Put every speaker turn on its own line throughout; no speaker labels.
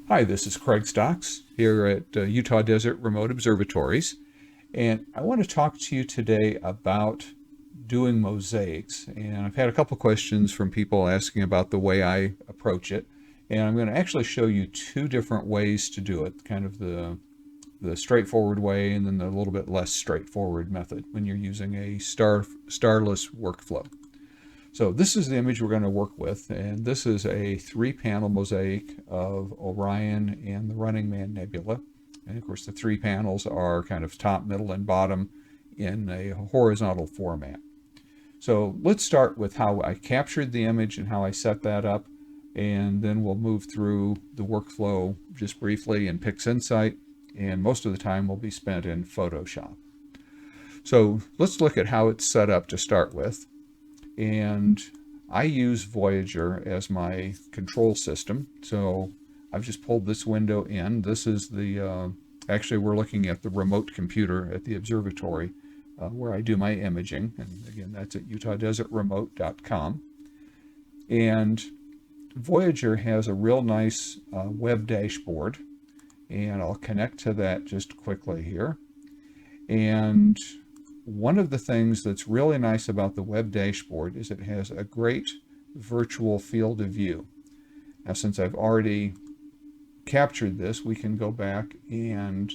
Hi, this is Craig Stocks here at Utah Desert Remote Observatories, and I want to talk to you today about doing mosaics. And I've had a couple questions from people asking about the way I approach it, and I'm going to actually show you two different ways to do it, kind of the straightforward way and then the little bit less straightforward method when you're using a starless workflow. So this is the image we're going to work with, and this is a three-panel mosaic of Orion and the Running Man Nebula. And of course the three panels are kind of top, middle, and bottom in a horizontal format. So let's start with how I captured the image and how I set that up, and then we'll move through the workflow just briefly in PixInsight, and most of the time will be spent in Photoshop. So let's look at how it's set up to start with. And I use Voyager as my control system. So I've just pulled this window in. This is actually we're looking at the remote computer at the observatory where I do my imaging. And again, that's at utahdesertremote.com. And Voyager has a real nice web dashboard. And I'll connect to that just quickly here. And one of the things that's really nice about the web dashboard is it has a great virtual field of view. Now, since I've already captured this, we can go back and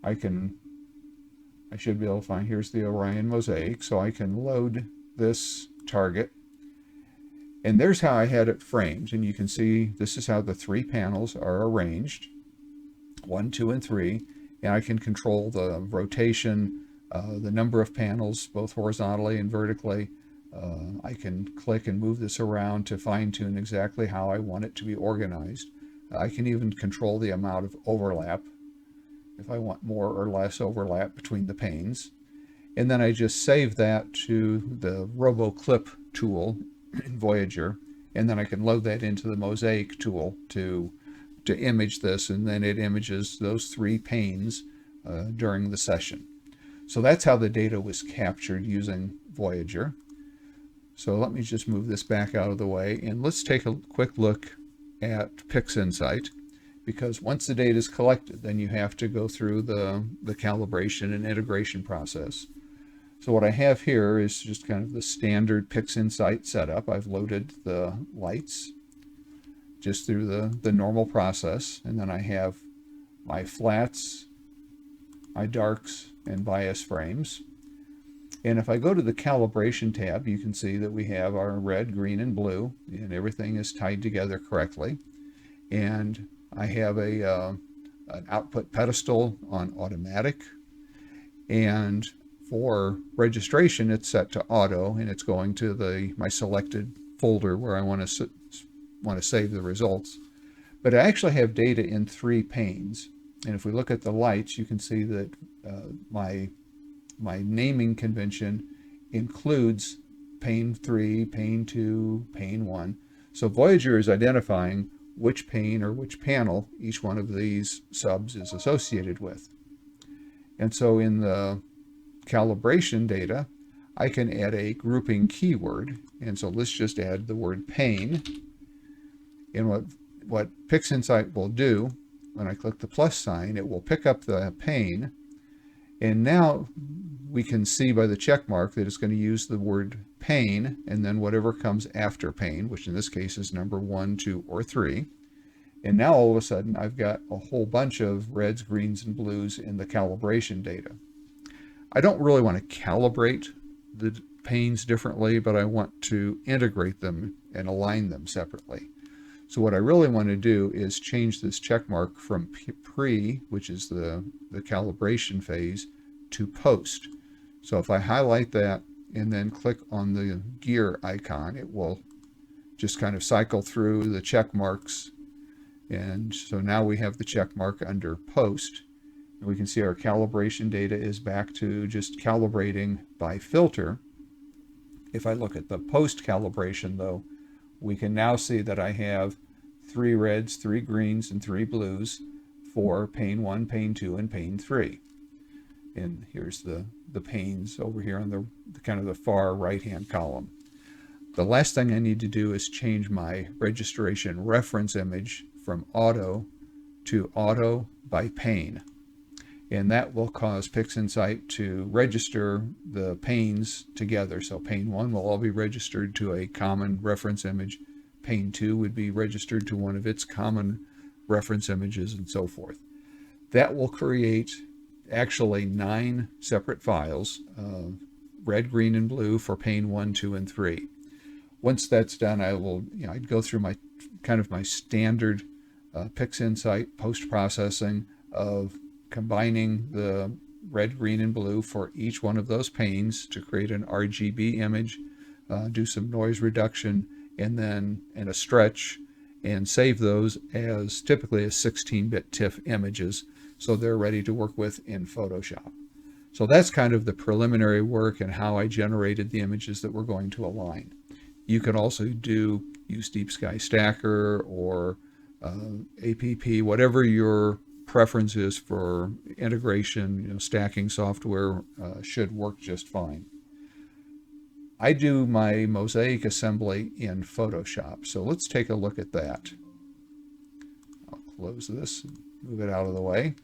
I should be able to find, here's the Orion mosaic, so I can load this target. And there's how I had it framed. And you can see this is how the three panels are arranged, 1, 2, and 3. And I can control the rotation, the number of panels, both horizontally and vertically. I can click and move this around to fine-tune exactly how I want it to be organized. I can even control the amount of overlap, if I want more or less overlap between the panes. And then I just save that to the RoboClip tool in Voyager, and then I can load that into the Mosaic tool to image this, and then it images those three panes during the session. So that's how the data was captured using Voyager. So let me just move this back out of the way, and let's take a quick look at PixInsight, because once the data is collected, then you have to go through the calibration and integration process. So what I have here is just kind of the standard PixInsight setup. I've loaded the lights just through the normal process, and then I have my flats, my darks, and bias frames. And if I go to the calibration tab, you can see that we have our red, green, and blue, and everything is tied together correctly. And I have an output pedestal on automatic, and for registration it's set to auto, and it's going to my selected folder where I want to save the results. But I actually have data in three panes. And if we look at the lights, you can see that my naming convention includes pane 3, pane 2, pane 1. So Voyager is identifying which pane or which panel each one of these subs is associated with. And so in the calibration data, I can add a grouping keyword. And so let's just add the word pane. And what PixInsight will do, when I click the plus sign, it will pick up the pane. And now we can see by the check mark that it's going to use the word pane and then whatever comes after pane, which in this case is number 1, 2, or 3. And now all of a sudden I've got a whole bunch of reds, greens, and blues in the calibration data. I don't really want to calibrate the panes differently, but I want to integrate them and align them separately. So what I really want to do is change this check mark from pre, which is the calibration phase, to post. So if I highlight that and then click on the gear icon, it will just kind of cycle through the check marks. And so now we have the check mark under post. And we can see our calibration data is back to just calibrating by filter. If I look at the post calibration though, we can now see that I have 3 reds, 3 greens, and 3 blues for pane 1, pane 2, and pane 3. And here's the panes over here on the kind of the far right-hand column. The last thing I need to do is change my registration reference image from auto to auto by pane. And that will cause PixInsight to register the panes together. So pane 1 will all be registered to a common reference image. Pane 2 would be registered to one of its common reference images, and so forth. That will create actually 9 separate files, red, green, and blue for pane 1, 2, and 3. Once that's done, I'd go through my standard PixInsight post-processing of combining the red, green, and blue for each one of those panes to create an RGB image, do some noise reduction, and then a stretch, and save those as typically as 16-bit TIFF images, so they're ready to work with in Photoshop. So that's kind of the preliminary work and how I generated the images that we're going to align. You can also use Deep Sky Stacker or APP, whatever your preference is for integration. Stacking software should work just fine. I do my mosaic assembly in Photoshop, so let's take a look at that. I'll close this and move it out of the way.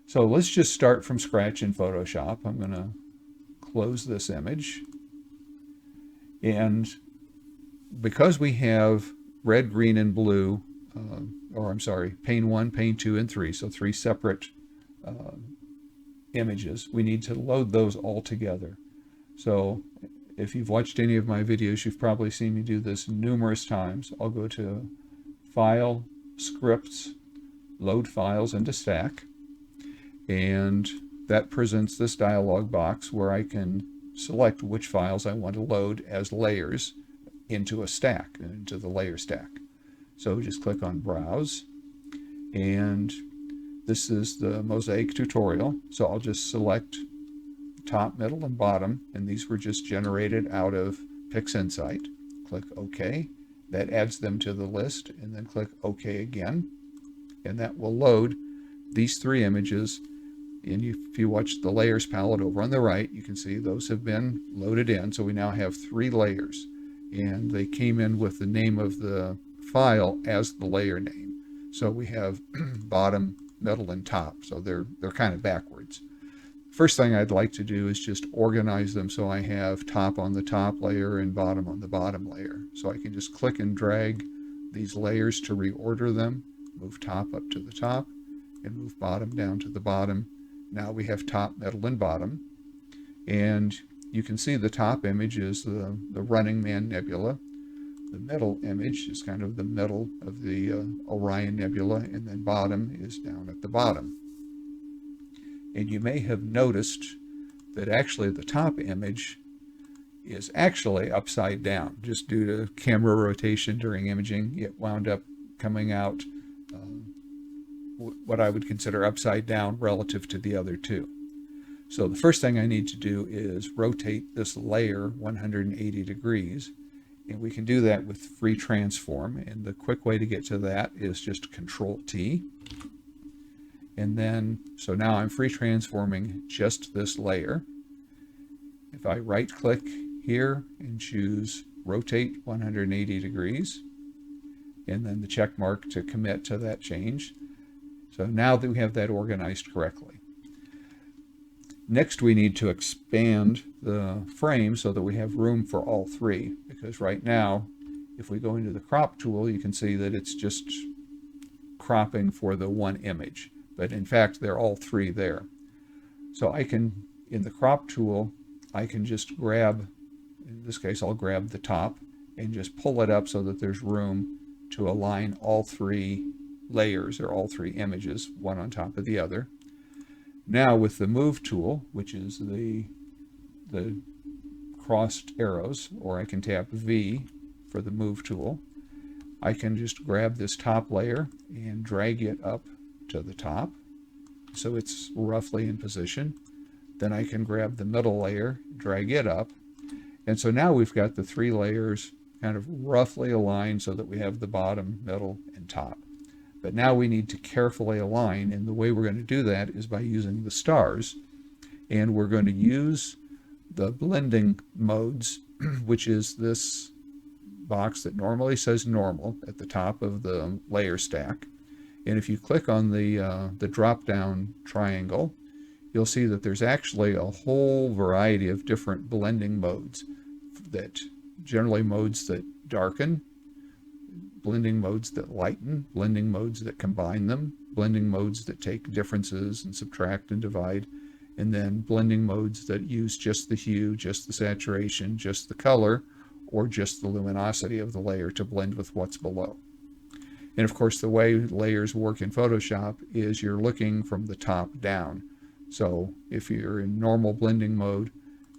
So let's just start from scratch in Photoshop. I'm going to close this image. And because we have red, green, and blue, pane 1, pane 2, and 3, so 3 separate images, we need to load those all together. So if you've watched any of my videos, you've probably seen me do this numerous times. I'll go to File, Scripts, Load Files into Stack, and that presents this dialog box where I can select which files I want to load as layers into a stack, into the layer stack. So just click on Browse, and this is the Mosaic tutorial. So I'll just select top, middle, and bottom, and these were just generated out of PixInsight. Click OK. That adds them to the list, and then click OK again, and that will load these 3 images. And if you watch the layers palette over on the right, you can see those have been loaded in. So we now have 3 layers, and they came in with the name of the file as the layer name. So we have bottom, middle, and top. So they're kind of backwards. First thing I'd like to do is just organize them so I have top on the top layer and bottom on the bottom layer. So I can just click and drag these layers to reorder them, move top up to the top, and move bottom down to the bottom. Now we have top, middle, and bottom. And you can see the top image is the Running Man Nebula. The middle image is kind of the middle of the Orion Nebula, and then bottom is down at the bottom. And you may have noticed that actually the top image is actually upside down. Just due to camera rotation during imaging, it wound up coming out what I would consider upside down relative to the other 2. So the first thing I need to do is rotate this layer 180 degrees. And we can do that with free transform. And the quick way to get to that is just Control T. And then, so now I'm free transforming just this layer. If I right click here and choose Rotate 180 degrees, and then the check mark to commit to that change. So now that we have that organized correctly. Next, we need to expand the frame so that we have room for all 3, because right now, if we go into the crop tool, you can see that it's just cropping for the 1 image. But in fact, they're all 3 there. So I can, in the crop tool, I can just grab, in this case, I'll grab the top and just pull it up so that there's room to align all 3 layers, or all 3 images, one on top of the other. Now with the Move tool, which is the crossed arrows, or I can tap V for the Move tool, I can just grab this top layer and drag it up to the top so it's roughly in position. Then I can grab the middle layer, drag it up, and so now we've got the 3 layers kind of roughly aligned so that we have the bottom, middle, and top. But now we need to carefully align, and the way we're going to do that is by using the stars, and we're going to use the blending modes, which is this box that normally says normal at the top of the layer stack. And if you click on the drop-down triangle, you'll see that there's actually a whole variety of different blending modes, that generally modes that darken, blending modes that lighten, blending modes that combine them, blending modes that take differences and subtract and divide, and then blending modes that use just the hue, just the saturation, just the color, or just the luminosity of the layer to blend with what's below. And of course, the way layers work in Photoshop is you're looking from the top down. So if you're in normal blending mode,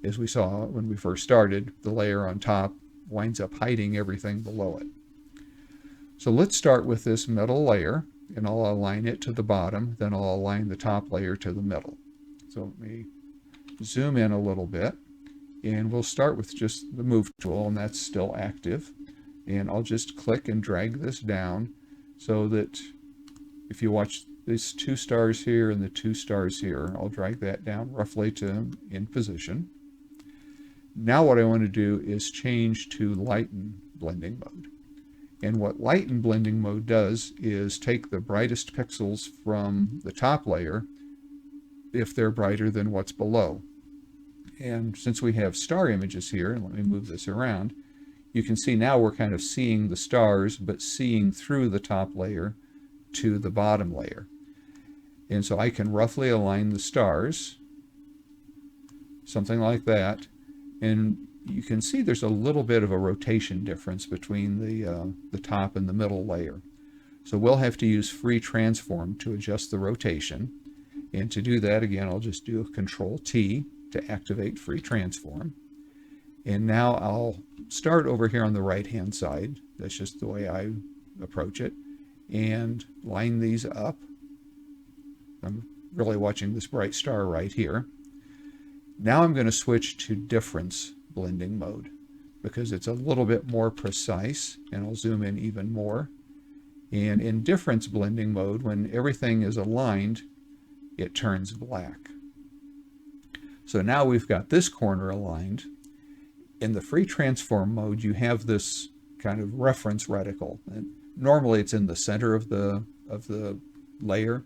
as we saw when we first started, the layer on top winds up hiding everything below it. So let's start with this middle layer, and I'll align it to the bottom, then I'll align the top layer to the middle. So let me zoom in a little bit, and we'll start with just the move tool, and that's still active. And I'll just click and drag this down so that if you watch these 2 stars here and the 2 stars here, I'll drag that down roughly to in position. Now what I want to do is change to lighten blending mode. And what lighten blending mode does is take the brightest pixels from the top layer if they're brighter than what's below. And since we have star images here, and let me move this around, you can see now we're kind of seeing the stars, but seeing through the top layer to the bottom layer. And so I can roughly align the stars, something like that. And you can see there's a little bit of a rotation difference between the top and the middle layer. So we'll have to use free transform to adjust the rotation. And to do that, again, I'll just do a Control-T to activate free transform. And now I'll start over here on the right-hand side. That's just the way I approach it. And line these up. I'm really watching this bright star right here. Now I'm going to switch to difference blending mode because it's a little bit more precise, and I'll zoom in even more. And in difference blending mode, when everything is aligned, it turns black. So now we've got this corner aligned. In the free transform mode, you have this kind of reference reticle. And normally it's in the center of the layer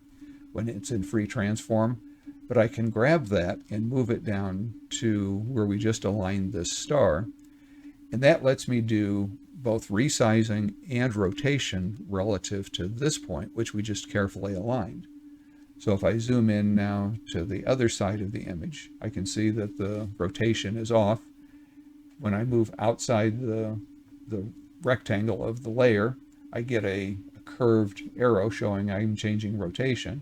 when it's in free transform, but I can grab that and move it down to where we just aligned this star. And that lets me do both resizing and rotation relative to this point, which we just carefully aligned. So if I zoom in now to the other side of the image, I can see that the rotation is off. When I move outside the rectangle of the layer, I get a curved arrow showing I'm changing rotation.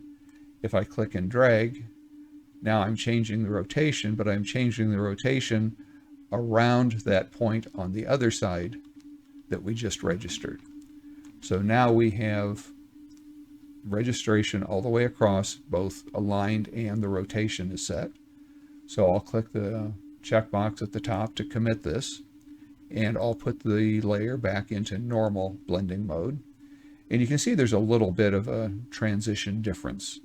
If I click and drag, now I'm changing the rotation, but I'm changing the rotation around that point on the other side that we just registered. So now we have registration all the way across, both aligned and the rotation is set. So I'll click the checkbox at the top to commit this, and I'll put the layer back into normal blending mode. And you can see there's a little bit of a transition difference.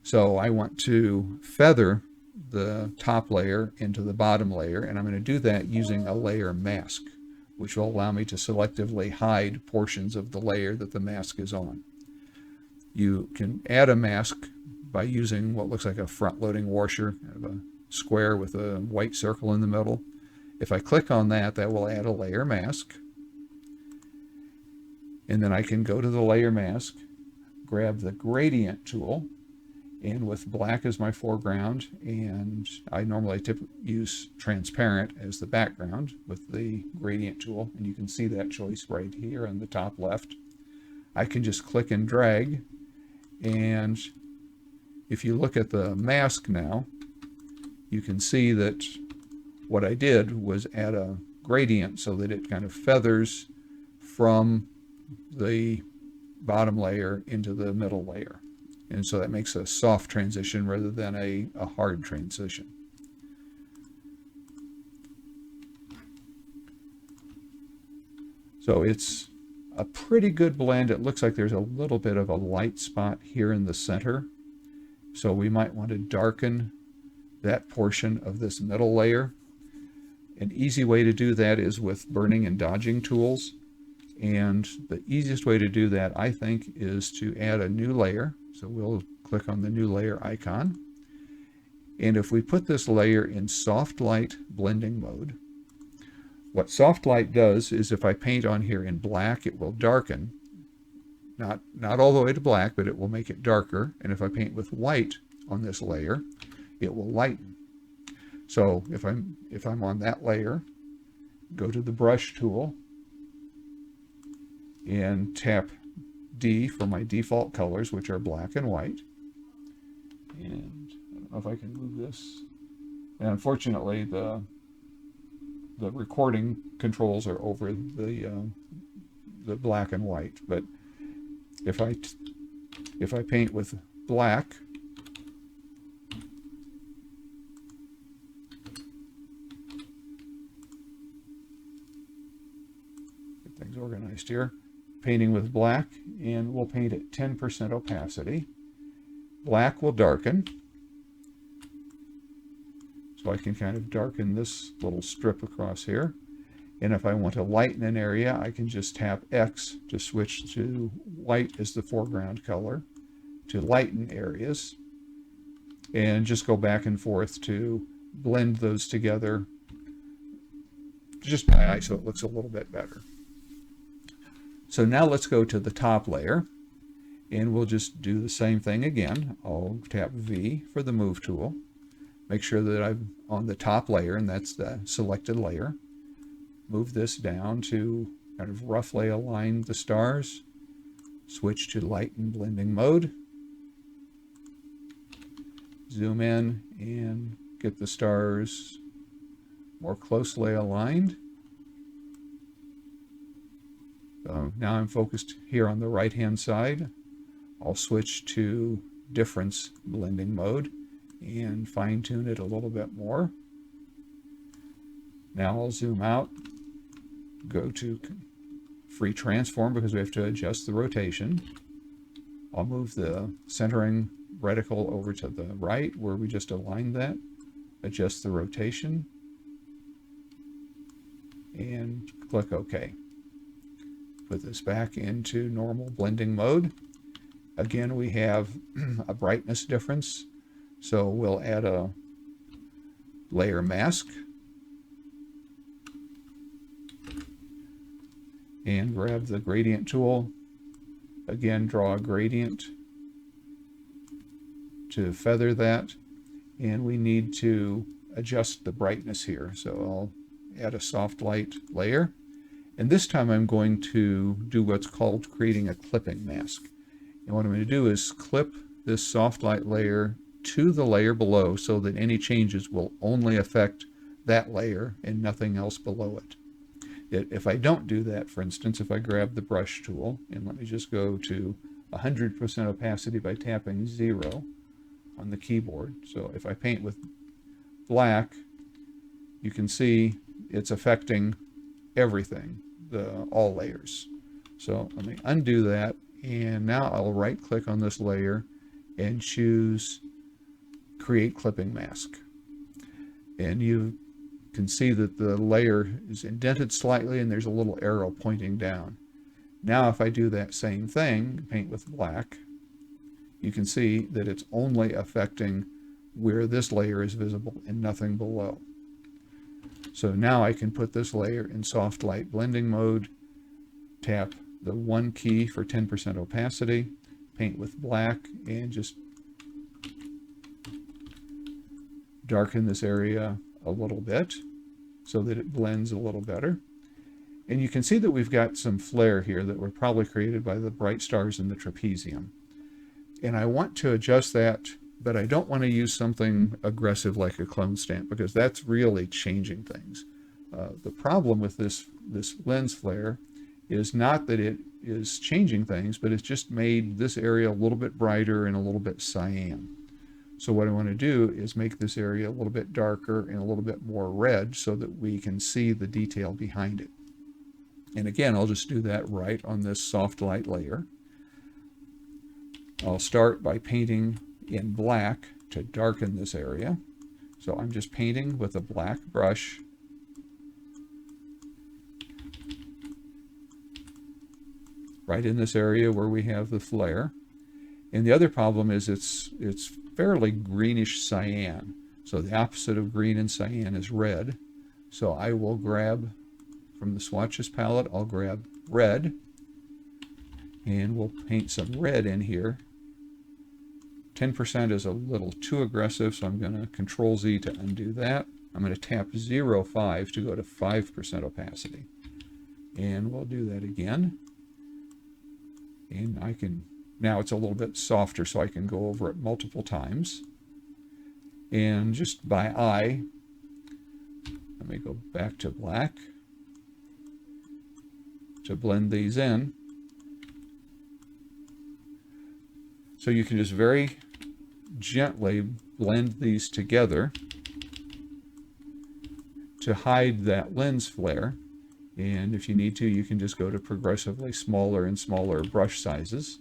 So I want to feather the top layer into the bottom layer, and I'm going to do that using a layer mask, which will allow me to selectively hide portions of the layer that the mask is on. You can add a mask by using what looks like a front-loading washer, kind of a square with a white circle in the middle. If I click on that, that will add a layer mask. And then I can go to the layer mask, grab the gradient tool, and with black as my foreground, and I normally use transparent as the background with the gradient tool, and you can see that choice right here in the top left. I can just click and drag, and if you look at the mask now, you can see that what I did was add a gradient so that it kind of feathers from the bottom layer into the middle layer. And so that makes a soft transition rather than a hard transition. So it's a pretty good blend. It looks like there's a little bit of a light spot here in the center. So we might want to darken that portion of this middle layer. An easy way to do that is with burning and dodging tools. And the easiest way to do that, I think, is to add a new layer. So we'll click on the new layer icon. And if we put this layer in soft light blending mode, what soft light does is if I paint on here in black, it will darken. Not all the way to black, but it will make it darker. And if I paint with white on this layer, it will lighten. So if I'm on that layer, go to the brush tool and tap D for my default colors, which are black and white. And I don't know if I can move this. And unfortunately, the recording controls are over the black and white. But if I paint with black, get things organized here. Painting with black, and we'll paint at 10% opacity. Black will darken. So I can kind of darken this little strip across here. And if I want to lighten an area, I can just tap X to switch to white as the foreground color to lighten areas. And just go back and forth to blend those together just by eye so it looks a little bit better. So now let's go to the top layer, and we'll just do the same thing again. I'll tap V for the move tool. Make sure that I'm on the top layer, and that's the selected layer. Move this down to kind of roughly align the stars. Switch to lighten blending mode. Zoom in and get the stars more closely aligned. So now I'm focused here on the right-hand side. I'll switch to difference blending mode and fine-tune it a little bit more. Now I'll zoom out, go to free transform because we have to adjust the rotation. I'll move the centering reticle over to the right where we just aligned that, adjust the rotation, and click OK. Put this back into normal blending mode. Again, we have a brightness difference, so we'll add a layer mask and grab the gradient tool. Again, draw a gradient to feather that, and we need to adjust the brightness here. So I'll add a soft light layer, and this time I'm going to do what's called creating a clipping mask. And what I'm going to do is clip this soft light layer to the layer below so that any changes will only affect that layer and nothing else below it. If I don't do that, for instance, if I grab the brush tool, and let me just go to 100% opacity by tapping 0 on the keyboard. So if I paint with black, you can see it's affecting everything, all layers. So let me undo that, and now I'll right click on this layer and choose Create Clipping Mask. And you can see that the layer is indented slightly and there's a little arrow pointing down. Now if I do that same thing, paint with black, you can see that it's only affecting where this layer is visible and nothing below. So now I can put this layer in soft light blending mode, tap the 1 key for 10% opacity, paint with black, and just darken this area a little bit so that it blends a little better. And you can see that we've got some flare here that were probably created by the bright stars in the trapezium. And I want to adjust that, but I don't want to use something aggressive like a clone stamp because that's really changing things. The problem with this lens flare is not that it is changing things, but it's just made this area a little bit brighter and a little bit cyan. So what I want to do is make this area a little bit darker and a little bit more red so that we can see the detail behind it. And again, I'll just do that right on this soft light layer. I'll start by painting in black to darken this area. So I'm just painting with a black brush right in this area where we have the flare. And the other problem is it's fairly greenish cyan. So the opposite of green and cyan is red. So I will grab from the swatches palette, I'll grab red, and we'll paint some red in here. 10% is a little too aggressive, so I'm going to Control Z to undo that. I'm going to tap 0.5 to go to 5% opacity. And we'll do that again. And I can, now it's a little bit softer, so I can go over it multiple times. And just by eye, let me go back to black to blend these in. So you can just very gently blend these together to hide that lens flare. And if you need to, you can just go to progressively smaller and smaller brush sizes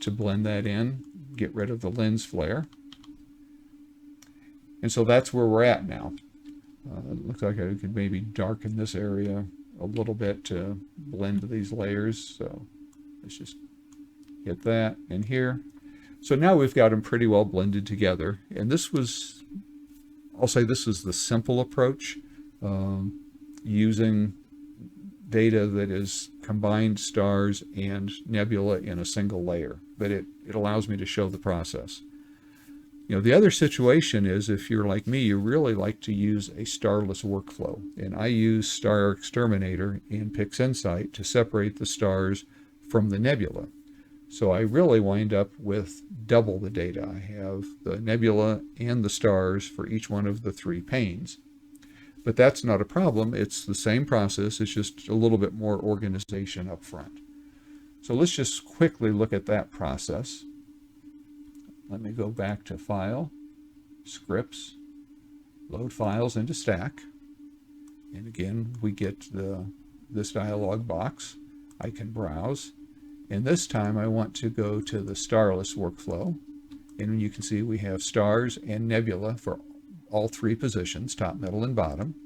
to blend that in, get rid of the lens flare. And so that's where we're at now. It looks like I could maybe darken this area a little bit to blend these layers. So let's just hit that in here. So now we've got them pretty well blended together. And this was, I'll say this is the simple approach, using data that is combined stars and nebula in a single layer. But it allows me to show the process. You know, the other situation is if you're like me, you really like to use a starless workflow. And I use Star Exterminator in PixInsight to separate the stars from the nebula. So I really wind up with double the data. I have the nebula and the stars for each one of the 3 panes. But that's not a problem. It's the same process. It's just a little bit more organization up front. So let's just quickly look at that process. Let me go back to File, Scripts, Load Files into Stack. And again, we get this dialog box. I can browse. And this time I want to go to the Starless workflow. And you can see we have stars and nebula for all 3 positions, top, middle, and bottom.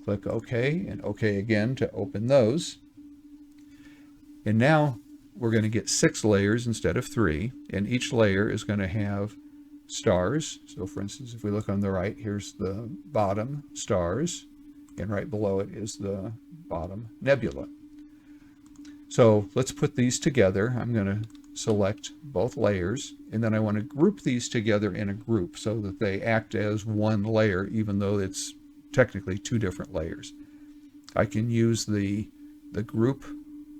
Click OK, and OK again to open those. And now we're going to get 6 layers instead of 3, and each layer is going to have stars. So for instance, if we look on the right, here's the bottom stars, and right below it is the bottom nebula. So let's put these together. I'm going to select both layers, and then I want to group these together in a group so that they act as one layer, even though it's technically 2 different layers. I can use the group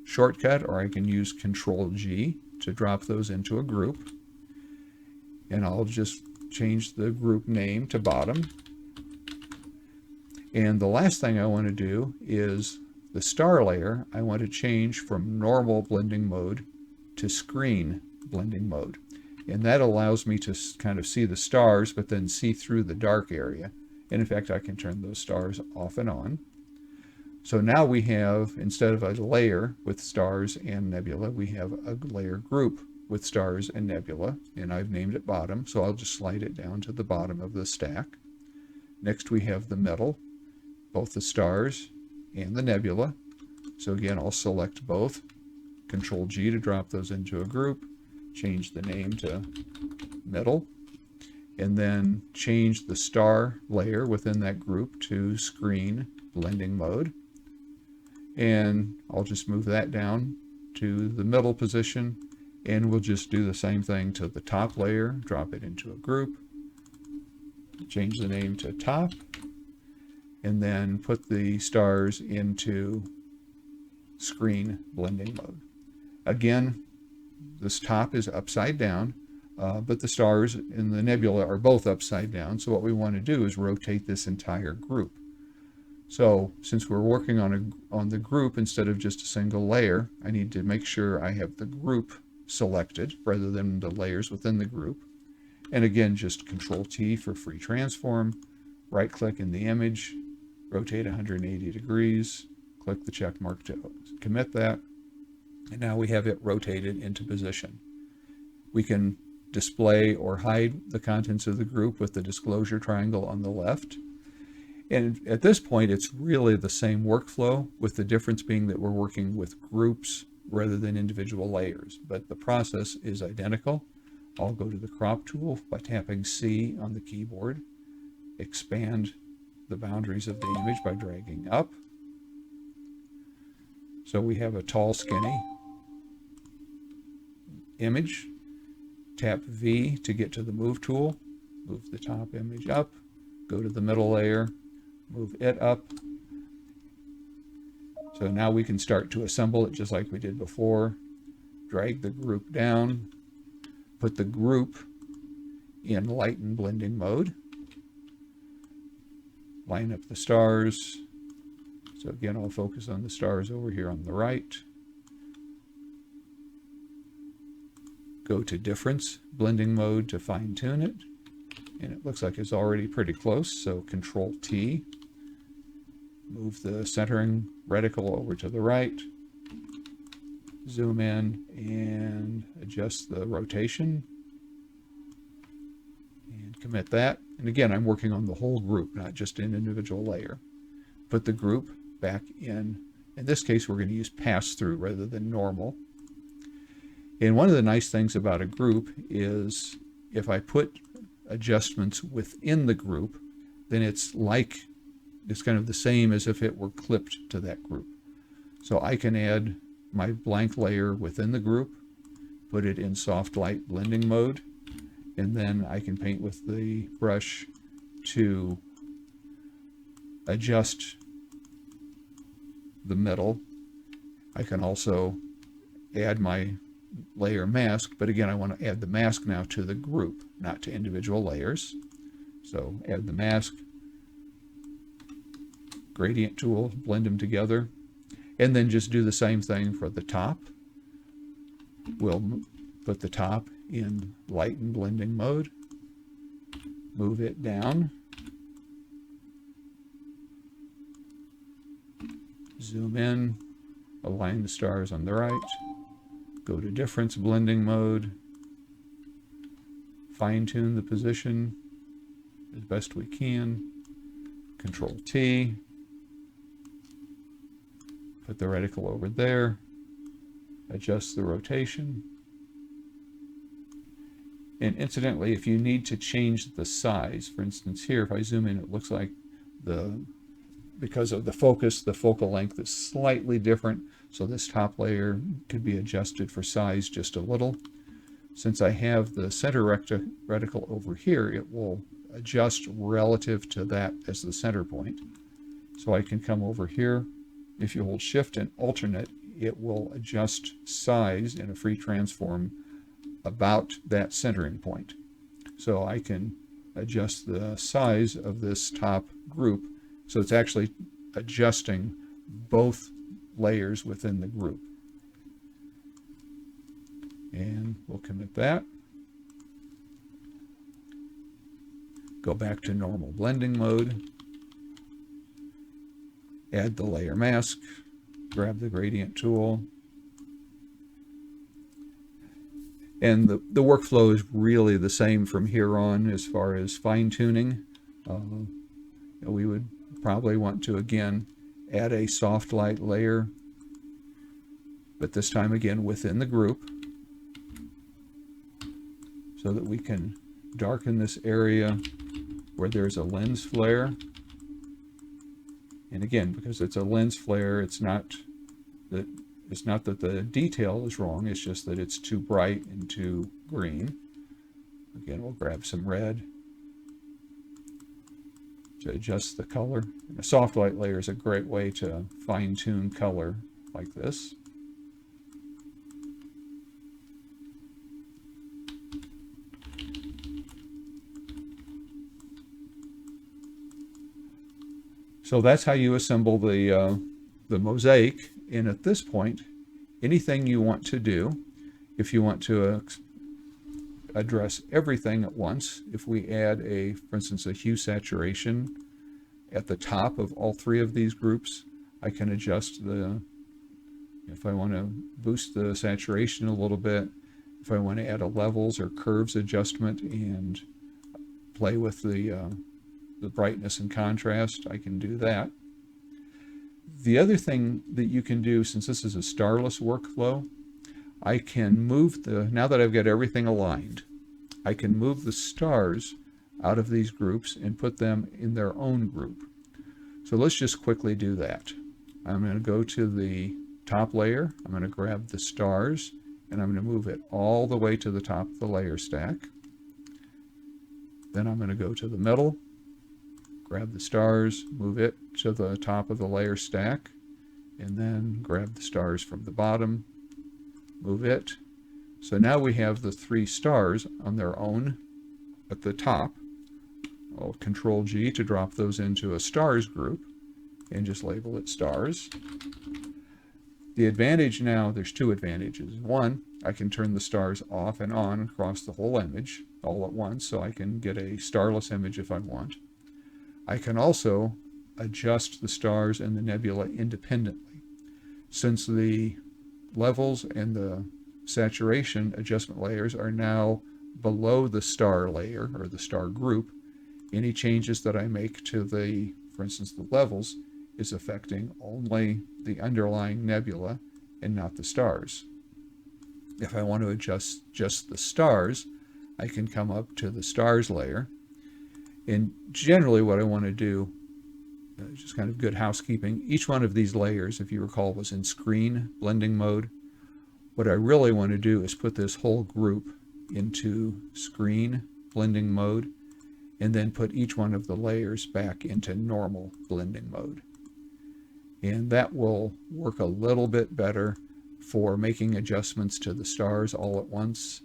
shortcut, or I can use Control G to drop those into a group. And I'll just change the group name to bottom. And the last thing I want to do is the star layer. I want to change from normal blending mode to screen blending mode. And that allows me to kind of see the stars, but then see through the dark area. And in fact, I can turn those stars off and on. So now we have, instead of a layer with stars and nebula, we have a layer group with stars and nebula, and I've named it bottom, so I'll just slide it down to the bottom of the stack. Next we have the middle, both the stars and the nebula. So again, I'll select both, Control G to drop those into a group, change the name to middle, and then change the star layer within that group to screen blending mode. And I'll just move that down to the middle position, and we'll just do the same thing to the top layer, drop it into a group, change the name to top, and then put the stars into screen blending mode. Again, this top is upside down, but the stars and the nebula are both upside down, so what we want to do is rotate this entire group. So since we're working on the group instead of just a single layer, I need to make sure I have the group selected rather than the layers within the group. And again, just Control T for free transform, right click in the image, rotate 180 degrees, click the check mark to commit that, and now we have it rotated into position. We can display or hide the contents of the group with the disclosure triangle on the left. And at this point, it's really the same workflow, with the difference being that we're working with groups rather than individual layers. But the process is identical. I'll go to the crop tool by tapping C on the keyboard, expand the boundaries of the image by dragging up. So we have a tall, skinny image. Tap V to get to the move tool, move the top image up, go to the middle layer, move it up. So now we can start to assemble it just like we did before. Drag the group down, put the group in lighten blending mode, line up the stars. So again, I'll focus on the stars over here on the right. Go to difference blending mode to fine tune it. And it looks like it's already pretty close, so Control T. Move the centering reticle over to the right. Zoom in and adjust the rotation. And commit that. And again, I'm working on the whole group, not just an individual layer. Put the group back in. In this case, we're going to use pass-through rather than normal. And one of the nice things about a group is if I put adjustments within the group, then it's kind of the same as if it were clipped to that group. So I can add my blank layer within the group, put it in soft light blending mode, and then I can paint with the brush to adjust the middle. I can also add my layer mask, but again, I want to add the mask now to the group, not to individual layers. So add the mask, gradient tool, blend them together, and then just do the same thing for the top. We'll put the top in lighten blending mode, move it down, zoom in, align the stars on the right, go to difference blending mode, fine tune the position as best we can, Control T, put the reticle over there, adjust the rotation. And incidentally, if you need to change the size, for instance here, if I zoom in, it looks like because of the focus, the focal length is slightly different. So this top layer could be adjusted for size just a little. Since I have the center reticle over here, it will adjust relative to that as the center point. So I can come over here. If you hold Shift and alternate, it will adjust size in a free transform about that centering point. So I can adjust the size of this top group. So it's actually adjusting both layers within the group. And we'll commit that. Go back to normal blending mode. Add the layer mask. Grab the gradient tool. And the workflow is really the same from here on as far as fine tuning. We would probably want to again add a soft light layer, but this time again within the group, so that we can darken this area where there's a lens flare. And again, because it's a lens flare, it's not that the detail is wrong, it's just that it's too bright and too green. Again, we'll grab some red to adjust the color. And a soft light layer is a great way to fine-tune color like this. So that's how you assemble the mosaic. And at this point, anything you want to do, if you want to address everything at once, if we add for instance, a hue saturation at the top of all three of these groups, I can adjust if I want to boost the saturation a little bit, if I want to add a levels or curves adjustment and play with the the brightness and contrast, I can do that. The other thing that you can do, since this is a starless workflow, I can move now that I've got everything aligned, I can move the stars out of these groups and put them in their own group. So let's just quickly do that. I'm going to go to the top layer, I'm going to grab the stars, and I'm going to move it all the way to the top of the layer stack. Then I'm going to go to the middle, grab the stars, move it to the top of the layer stack, and then grab the stars from the bottom, move it. So now we have the 3 stars on their own at the top. I'll Control G to drop those into a stars group and just label it stars. The advantage now, there's 2 advantages. One, I can turn the stars off and on across the whole image all at once, so I can get a starless image if I want. I can also adjust the stars and the nebula independently. Since the levels and the saturation adjustment layers are now below the star layer or the star group, any changes that I make to the, for instance, the levels, is affecting only the underlying nebula and not the stars. If I want to adjust just the stars, I can come up to the stars layer. And generally what I want to do, just kind of good housekeeping, each one of these layers, if you recall, was in screen blending mode. What I really want to do is put this whole group into screen blending mode, and then put each one of the layers back into normal blending mode. And that will work a little bit better for making adjustments to the stars all at once.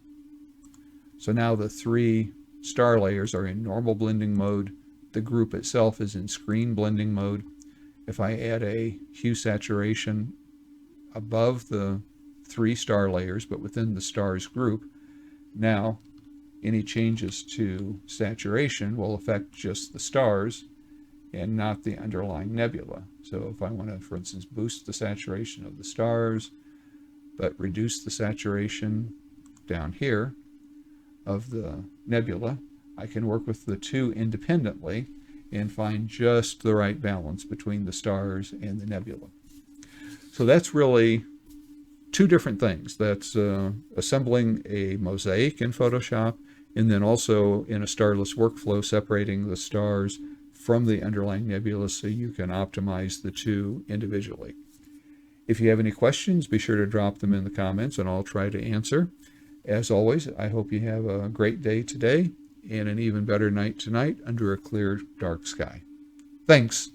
So now the 3 star layers are in normal blending mode. The group itself is in screen blending mode. If I add a hue saturation above the 3 star layers, but within the stars group, now any changes to saturation will affect just the stars and not the underlying nebula. So if I want to, for instance, boost the saturation of the stars, but reduce the saturation down here of the nebula, I can work with the 2 independently and find just the right balance between the stars and the nebula. So that's really 2 different things. That's assembling a mosaic in Photoshop, and then also in a starless workflow, separating the stars from the underlying nebula so you can optimize the 2 individually. If you have any questions, be sure to drop them in the comments and I'll try to answer. As always, I hope you have a great day today and an even better night tonight under a clear, dark sky. Thanks.